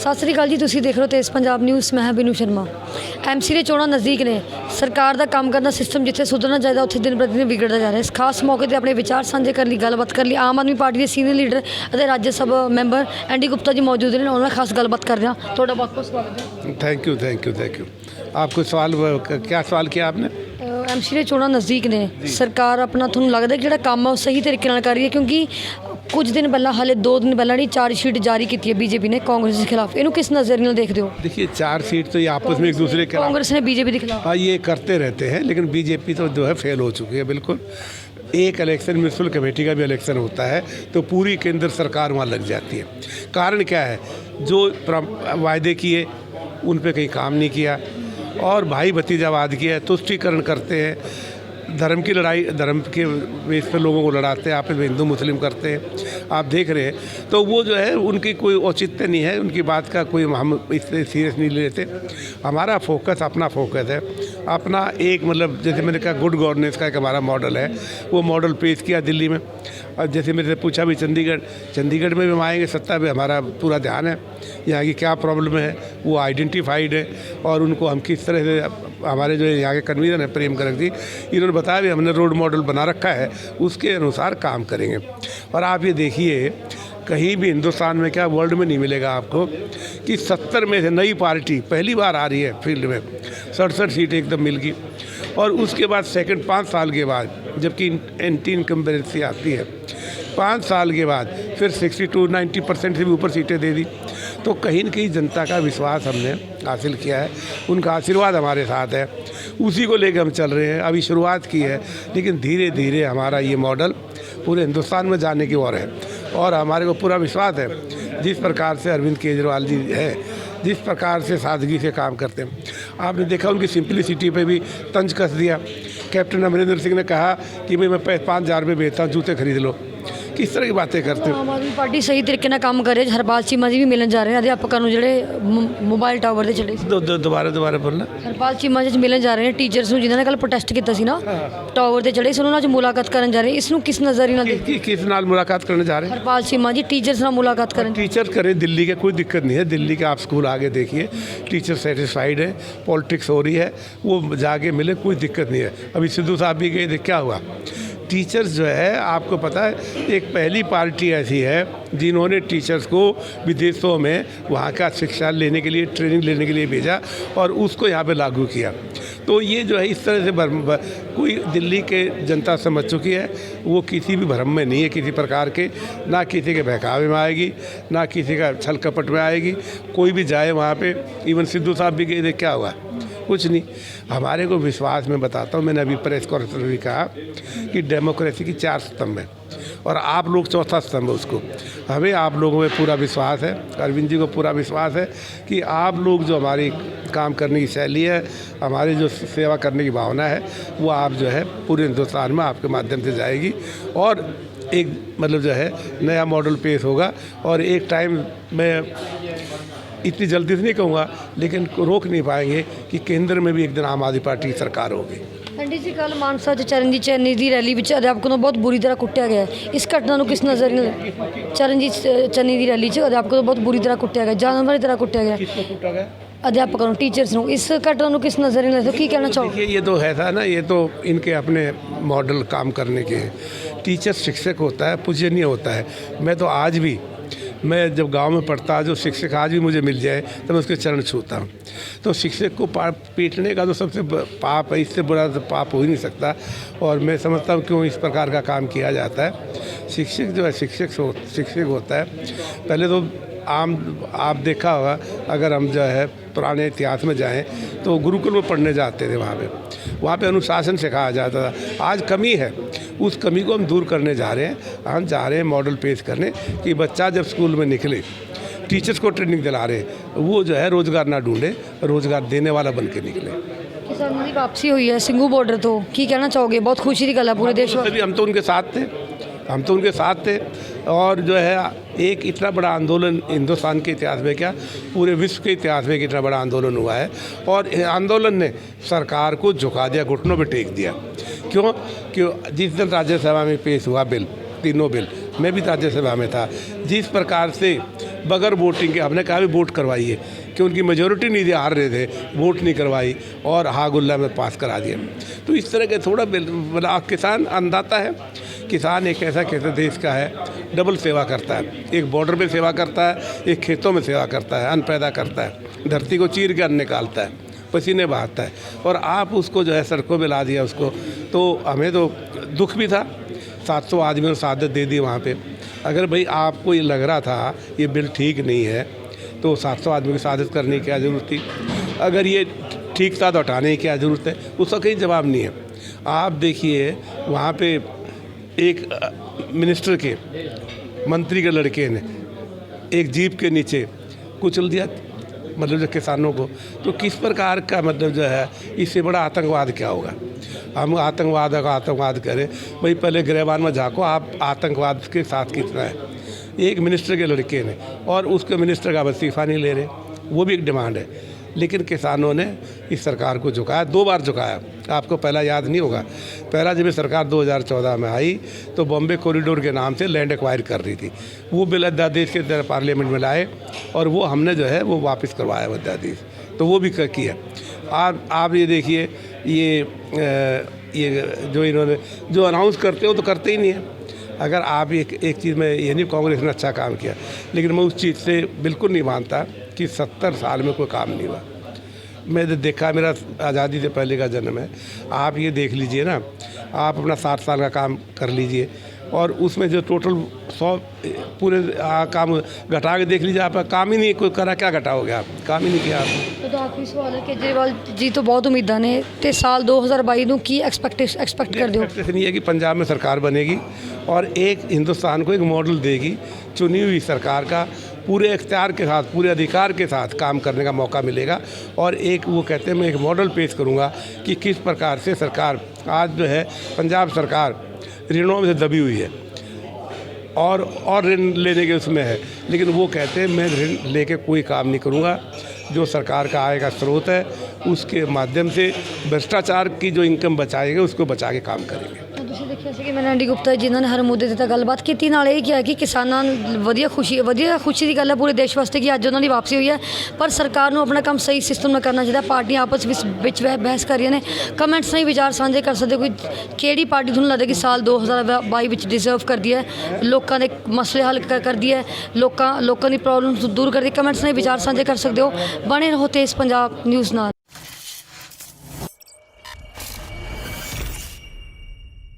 ਸਤਿ ਸ੍ਰੀ ਅਕਾਲ ਜੀ। ਤੁਸੀਂ ਦੇਖ ਰਹੇ ਹੋ ਤੇਜ਼ ਪੰਜਾਬ ਨਿਊਜ਼। ਮੈਂ ਹਾਂ ਬਿਨੂ ਸ਼ਰਮਾ। ਐਮਸੀ ਦੇ ਚੋਣਾਂ ਨਜ਼ਦੀਕ ਨੇ। ਸਰਕਾਰ ਦਾ ਕੰਮ ਕਰਨ ਦਾ ਸਿਸਟਮ ਜਿੱਥੇ ਸੁਧਰਨਾ ਚਾਹੀਦਾ ਉੱਥੇ ਦਿਨ ਪ੍ਰਤੀ ਦਿਨ ਵਿਗੜਦਾ ਜਾ ਰਿਹਾ। ਇਸ ਖਾਸ ਮੌਕੇ ਤੇ ਆਪਣੇ ਵਿਚਾਰ ਸਾਂਝੇ ਕਰਨ ਲਈ ਗੱਲਬਾਤ ਕਰਨ ਲਈ ਆਮ ਆਦਮੀ ਪਾਰਟੀ ਦੇ ਸੀਨੀਅਰ ਲੀਡਰ ਅਤੇ ਰਾਜ ਸਭਾ ਮੈਂਬਰ ਐਂਡੀ ਗੁप्ता जी मौजूद ਨੇ। ਉਹਨਾਂ ਨਾਲ ਖਾਸ ਗੱਲਬਾਤ ਕਰ ਰਹੇ ਹਾਂ। ਤੁਹਾਡਾ ਬਹੁਤ ਬਹੁਤ ਸਵਾਗਤ ਹੈ। Thank you. आपको सवाल क्या सवाल किया आपने? ਐਮਸੀ ਦੇ ਚੋਣਾਂ ਨਜ਼ਦੀਕ ਨੇ। ਸਰਕਾਰ ਆਪਣਾ ਤੁਹਾਨੂੰ ਲੱਗਦਾ ਕਿ ਜਿਹੜਾ ਕੰਮ ਹੈ ਉਹ ਸਹੀ ਤਰੀਕੇ ਨਾਲ ਕਰ ਰਹੀ ਹੈ? ਕਿਉਂਕਿ कुछ दिन पहला हाले 2 दिन पहला नहीं चार्जशीट जारी की है बीजेपी ने कांग्रेस के खिलाफ। इन्हों किस नज़रिए देखते हो? देखिए, चार्जशीट तो ये आपस में एक दूसरे के कांग्रेस ने बीजेपी के खिलाफ हाँ ये करते रहते हैं, लेकिन बीजेपी तो जो है फेल हो चुकी है बिल्कुल। एक इलेक्शन म्यूनसिपल कमेटी का भी इलेक्शन होता है तो पूरी केंद्र सरकार वहाँ लग जाती है। कारण क्या है? जो वायदे किए उन पर कहीं काम नहीं किया और भाई भतीजावाद किया, तुष्टीकरण करते हैं, धर्म की लड़ाई, धर्म के बेस पर लोगों को लड़ाते हैं, आपस में हिंदू मुस्लिम करते हैं, आप देख रहे हैं। तो वो जो है उनकी कोई औचित्य नहीं है, उनकी बात का कोई हम इससे सीरियस नहीं लेते। हमारा फोकस अपना फोकस है, अपना एक मतलब जैसे मैंने कहा गुड गवर्नेंस का एक हमारा मॉडल है, वो मॉडल पेश किया दिल्ली में। और जैसे मेरे से पूछा भी चंडीगढ़ में भी हम आएंगे, सत्ता पे हमारा पूरा ध्यान है, यहाँ की क्या प्रॉब्लम है वो आइडेंटिफाइड है और उनको हम किस तरह से हमारे जो यहाँ के कन्वीनर हैं प्रेम करक जी, इन्होंने बताया भी हमने रोड मॉडल बना रखा है, उसके अनुसार काम करेंगे। और आप ये देखिए कहीं भी हिंदुस्तान में क्या वर्ल्ड में नहीं मिलेगा आपको कि 70 में से नई पार्टी पहली बार आ रही है फील्ड में, 67 सीट एकदम मिल गई। और उसके बाद सेकंड 5 साल के बाद जबकि एंटी इनकम्बेंसी आती है, 5 साल के बाद फिर 62-90% से भी ऊपर सीटें दे दी। तो कहीं न कहीं जनता का विश्वास हमने हासिल किया है, उनका आशीर्वाद हमारे साथ है, उसी को लेकर हम चल रहे हैं। अभी शुरुआत की है लेकिन धीरे धीरे हमारा ये मॉडल पूरे हिंदुस्तान में जाने की ओर है और हमारे को पूरा विश्वास है जिस प्रकार से अरविंद केजरीवाल जी है, जिस प्रकार से सादगी से काम करते हैं। आपने देखा उनकी सिंपलिसिटी पे भी तंज कस दिया। कैप्टन अमरिंदर सिंह ने कहा कि भाई मैं 5,000 रुपये बेचता हूँ, जूते खरीद लो। किस तरह की बातें करते हो? आम आदमी पार्टी सही तरीके ਨਾਲ ਕੰਮ ਕਰ ਰਹੀ ਹੈ। ਹਰਪਾਲ ਚੀਮਾ ਜੀ ਵੀ ਮਿਲਣ ਜਾ ਰਹੇ ਨੇ ਅਧਿਆਪਕਾਂ ਨੂੰ ਜਿਹੜੇ ਮੋਬਾਈਲ ਟਾਵਰ ਤੇ ਚੜੇ ਸੀ। दोबारा बोलना। ਹਰਪਾਲ ਚੀਮਾ ਜੀ ਮਿਲਣ ਜਾ ਰਹੇ ਨੇ ਟੀਚਰਸ ਨੂੰ ਜਿਨ੍ਹਾਂ ਨੇ ਕੱਲ ਪ੍ਰੋਟੈਸਟ ਕੀਤਾ ਸੀ ਨਾ ਟਾਵਰ ਤੇ ਚੜੇ ਸੀ, ਉਹਨਾਂ ਨਾਲ ਅੱਜ ਮੁਲਾਕਾਤ ਕਰਨ ਜਾ ਰਹੇ। ਇਸ ਨੂੰ ਕਿਸ ਨਜ਼ਰੀਏ ਨਾਲ ਦੇਖਦੇ? किस नाल मुलाकात करने जा रहे हैं? हरपाल चीमा जी टीचर्स ਨਾਲ मुलाकात करें। टीचर करें, दिल्ली का कोई दिक्कत नहीं है। दिल्ली का आप स्कूल आगे देखिए, टीचर सेटिस्फाइड है, पॉलिटिक्स हो रही है, वो जाके मिले, कोई दिक्कत नहीं है। अभी सिद्धू साहब भी गए थे, क्या हुआ? टीचर्स जो है आपको पता है एक पहली पार्टी ऐसी है जिन्होंने टीचर्स को विदेशों में वहाँ का शिक्षा लेने के लिए, ट्रेनिंग लेने के लिए भेजा और उसको यहाँ पे लागू किया। तो ये जो है इस तरह से कोई दिल्ली के जनता समझ चुकी है, वो किसी भी भ्रम में नहीं है किसी प्रकार के, ना किसी के बहकावे में आएगी, ना किसी का छल कपट में आएगी। कोई भी जाए वहाँ पे, इवन सिद्धू साहब भी गए थे, क्या हुआ? कुछ नहीं। हमारे को विश्वास में बताता हूँ, मैंने अभी प्रेस कॉन्फ्रेंस में भी कहा कि डेमोक्रेसी की 4 स्तंभ है और आप लोग चौथा स्तंभ है उसको। हमें आप लोगों में पूरा विश्वास है, अरविंद जी को पूरा विश्वास है कि आप लोग जो हमारी काम करने की शैली है, हमारी जो सेवा करने की भावना है, वो आप जो है पूरे हिंदुस्तान में आपके माध्यम से जाएगी और एक मतलब जो है नया मॉडल पेश होगा। और एक टाइम में इतनी जल्दी से नहीं कहूँगा लेकिन रोक नहीं पाएंगे कि केंद्र में भी एक दिन आम आदमी पार्टी की सरकार होगी। ਐਂਡੀ ਜੀ ਕੱਲ੍ਹ ਮਾਨਸਾ 'ਚ ਚਰਨਜੀਤ ਚੰਨੀ ਦੀ ਰੈਲੀ ਵਿੱਚ ਅਧਿਆਪਕਾਂ ਨੂੰ ਬਹੁਤ ਬੁਰੀ ਤਰ੍ਹਾਂ ਕੁੱਟਿਆ ਗਿਆ। ਇਸ ਘਟਨਾ ਨੂੰ ਕਿਸ ਨਜ਼ਰੀਏ ਨਾਲ? ਚਰਨਜੀਤ ਚੰਨੀ ਦੀ ਰੈਲੀ 'ਚ ਅਧਿਆਪਕਾਂ ਨੂੰ ਬਹੁਤ ਬੁਰੀ ਤਰ੍ਹਾਂ ਕੁੱਟਿਆ ਗਿਆ, ਜਾਨਵਰ ਦੀ ਤਰ੍ਹਾਂ ਕੁੱਟਿਆ ਗਿਆ किसको कूटा गया? अध्यापकों टीचर्स नो। इस घटना को किस नज़रिए में देखो, कहना चाहोगे? देखिए ये तो है था ना, ये तो इनके अपने मॉडल काम करने के हैं। टीचर शिक्षक होता है, पूजनीय होता है। मैं तो आज भी, मैं जब गांव में पढ़ता, जो शिक्षक आज भी मुझे मिल जाए तो मैं उसके चरण छूता हूँ। तो शिक्षक को पीटने का तो सबसे पाप है, इससे बुरा तो पाप हो ही नहीं सकता। और मैं समझता हूँ क्यों इस प्रकार का काम किया जाता है। शिक्षक जो है शिक्षक होता है। पहले तो आप देखा होगा, अगर हम जो है पुराने इतिहास में जाएं तो गुरुकुल में पढ़ने जाते थे, वहाँ पे अनुशासन सिखाया जाता था। आज कमी है, उस कमी को हम दूर करने जा रहे हैं। हम जा रहे हैं मॉडल पेश करने कि बच्चा जब स्कूल में निकले, टीचर्स को ट्रेनिंग दिला रहे हैं, वो जो है रोज़गार ना ढूंढे, रोज़गार देने वाला बन के निकले। किसानों की वापसी हुई है सिंघू बॉर्डर तो की कहना चाहोगे? बहुत खुशी की गल है पूरे देश में। हम तो उनके साथ थे और जो है एक इतना बड़ा आंदोलन हिंदुस्तान के इतिहास में, क्या पूरे विश्व के इतिहास में इतना बड़ा आंदोलन हुआ है और आंदोलन ने सरकार को झुका दिया, घुटनों पे टेक दिया। क्यों जिस दिन राज्यसभा में पेश हुआ बिल, तीनों बिल, मैं भी राज्यसभा में था, जिस प्रकार से बगैर वोटिंग के हमने कहा भी वोट करवाइए, कि उनकी मेजोरिटी नहीं थी, हार रहे थे, वोट नहीं करवाई और हागुल्ला में पास करा दिया। तो इस तरह के थोड़ा मतलब किसान अन्नदाता है, किसान एक ऐसा कहते देश का है, डबल सेवा करता है, एक बॉर्डर पे सेवा करता है, एक खेतों में सेवा करता है, अन्न पैदा करता है, धरती को चीर के अन्न निकालता है, पसीने बहाता है, और आप उसको जो है सड़कों पे ला दिया उसको। तो हमें तो दुख भी था, 700 आदमियों ने शहादत दे दी वहाँ पे। अगर भाई आपको ये लग रहा था ये बिल ठीक नहीं है तो 700 आदमी की शहादत करने की क्या ज़रूरत थी? अगर ये ठीक था तो हटाने की क्या ज़रूरत है? उसका कहीं जवाब नहीं है। आप देखिए वहाँ पे एक मिनिस्टर के मंत्री के लड़के ने एक जीप के नीचे कुचल दिया, मतलब जो किसानों को। तो किस प्रकार का मतलब जो है, इससे बड़ा आतंकवाद क्या होगा? हम आतंकवाद करें भाई, पहले गिरबान में झाँको आप आतंकवाद के साथ कितना है। एक मिनिस्टर के लड़के ने, और उसके मिनिस्टर का इस्तीफा नहीं ले रहे, वो भी एक डिमांड है। लेकिन किसानों ने इस सरकार को झुकाया, 2 बार झुकाया। आपको पहला याद नहीं होगा, पहला जब ये सरकार 2014 में आई तो बॉम्बे कॉरिडोर के नाम से लैंड एक्वायर कर रही थी। वो बिल अध्यादेश के पार्लियामेंट में लाए और वो हमने जो है वो वापस करवाया अध्यादेश, तो वो भी किया। आप ये देखिए, ये जो इन्होंने जो अनाउंस करते हो तो करते ही नहीं है। अगर आप एक चीज़ में ये नहीं, कांग्रेस ने अच्छा काम किया, लेकिन मैं उस चीज़ से बिल्कुल नहीं मानता कि 70 साल में कोई काम नहीं हुआ। मैं देखा, मेरा आज़ादी से पहले का जन्म है। आप ये देख लीजिए ना, आप अपना 60 साल का काम कर लीजिए और उसमें जो टोटल 100 पूरे काम घटा के देख लीजिए, आपका काम ही नहीं कोई करा, क्या घटाओगे आप? काम ही नहीं किया आपने। तो आखिरी सवाल है, केजरीवाल जी तो बहुत उम्मीदां ने ते साल 2022 ਨੂੰ ਕੀ एक्सपेक्ट कर दो? एक्सपेक्टेशन ये है कि पंजाब में सरकार बनेगी और एक हिंदुस्तान को एक मॉडल देगी। चुनी हुई सरकार का पूरे इख्तियार के साथ, पूरे अधिकार के साथ काम करने का मौका मिलेगा। और एक वो कहते हैं, मैं एक मॉडल पेश करूँगा कि किस प्रकार से सरकार आज जो है पंजाब सरकार ऋणों में से दबी हुई है और ऋण लेने के उसमें है, लेकिन वो कहते हैं मैं ऋण लेके कोई काम नहीं करूँगा। जो सरकार का आय का स्रोत है उसके माध्यम से भ्रष्टाचार की जो इनकम बचाएंगे उसको बचा के काम करेंगे। ਤੁਸੀਂ ਦੇਖਿਆ ਸੀ ਕਿ ਮੈਂ ਐਂਡੀ ਗੁਪਤਾ ਜਿਨ੍ਹਾਂ ਨੇ ਹਰ ਮੁੱਦੇ ਤੇ ਤਾਂ ਗੱਲਬਾਤ ਕੀਤੀ, ਨਾਲ ਇਹ ਕਿਹਾ ਕਿ ਕਿਸਾਨਾਂ ਨੂੰ ਵਧੀਆ ਖੁਸ਼ੀ ਦੀ ਗੱਲ ਹੈ ਪੂਰੇ ਦੇਸ਼ ਵਾਸਤੇ ਕਿ ਅੱਜ ਉਹਨਾਂ ਦੀ ਵਾਪਸੀ ਹੋਈ ਹੈ, ਪਰ ਸਰਕਾਰ ਨੂੰ ਆਪਣਾ ਕੰਮ ਸਹੀ ਸਿਸਟਮ ਨਾਲ ਕਰਨਾ ਚਾਹੀਦਾ। ਪਾਰਟੀਆਂ ਆਪਸ ਵਿੱਚ ਬਹਿਸ ਕਰ ਰਹੀਆਂ ਨੇ। ਕਮੈਂਟਸ ਨਾਲ ਵਿਚਾਰ ਸਾਂਝੇ ਕਰ ਸਕਦੇ ਕੋਈ, ਕਿਹੜੀ ਪਾਰਟੀ ਤੁਹਾਨੂੰ ਲੱਗਦਾ ਕਿ ਸਾਲ 2022 ਵਿੱਚ ਡਿਜ਼ਰਵ ਕਰਦੀ ਹੈ, ਲੋਕਾਂ ਦੇ ਮਸਲੇ ਹੱਲ ਕਰਦੀ ਹੈ, ਲੋਕਾਂ ਦੀ ਪ੍ਰੋਬਲਮ ਦੂਰ ਕਰਦੀ ਹੈ? ਕਮੈਂਟਸ ਨਾਲ ਵਿਚਾਰ ਸਾਂਝੇ ਕਰ ਸਕਦੇ ਹੋ। ਬਣੇ ਰਹੋ ਤੇਜ਼ ਪੰਜਾਬ ਨਿਊਜ਼ ਨਾਲ।